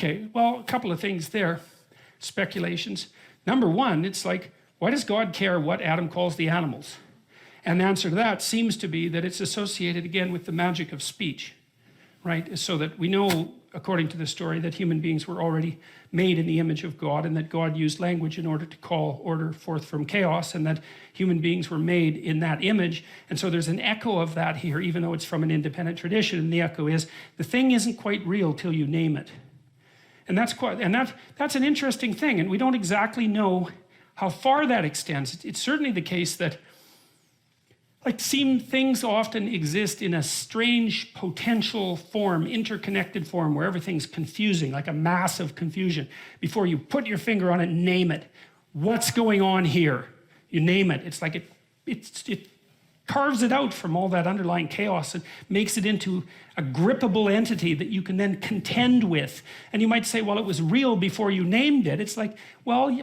Okay, well, a couple of things there, speculations. Number one, it's like, why does God care what Adam calls the animals? And the answer to that seems to be that it's associated again with the magic of speech, right? So that we know, according to the story, that human beings were already made in the image of God, and that God used language in order to call order forth from chaos, and that human beings were made in that image. And so there's an echo of that here, even though it's from an independent tradition. And the echo is, the thing isn't quite real till you name it. And that's an interesting thing, and we don't exactly know how far that extends. It's certainly the case that things often exist in a strange potential form, interconnected form, where everything's confusing, like a massive confusion. Before you put your finger on it, name it. What's going on here? You name it. It's like it carves it out from all that underlying chaos and makes it into a grippable entity that you can then contend with. And you might say, well, it was real before you named it. It's like, well,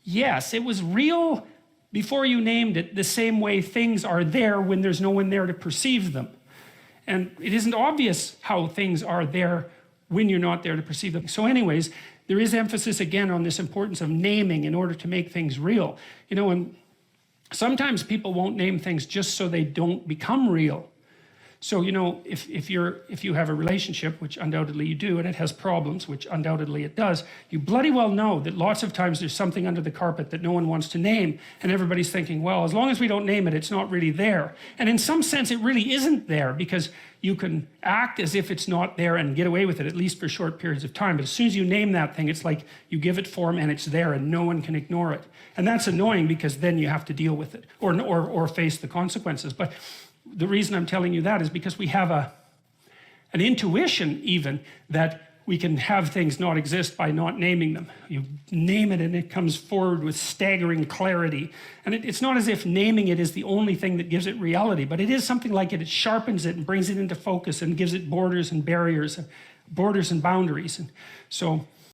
yes, it was real before you named it, the same way things are there when there's no one there to perceive them. And it isn't obvious how things are there when you're not there to perceive them. So anyways, there is emphasis again on this importance of naming in order to make things real. You know, and sometimes people won't name things just so they don't become real. So, you know, if you have a relationship, which undoubtedly you do, and it has problems, which undoubtedly it does, you bloody well know that lots of times there's something under the carpet that no one wants to name, and everybody's thinking, well, as long as we don't name it, it's not really there. And in some sense, it really isn't there, because you can act as if it's not there and get away with it, at least for short periods of time. But as soon as you name that thing, it's like you give it form and it's there and no one can ignore it. And that's annoying, because then you have to deal with it or face the consequences. But the reason I'm telling you that is because we have an intuition even that we can have things not exist by not naming them. You name it and it comes forward with staggering clarity. And it's not as if naming it is the only thing that gives it reality, but it is something like it. It sharpens it and brings it into focus and gives it borders and barriers, borders and boundaries. And so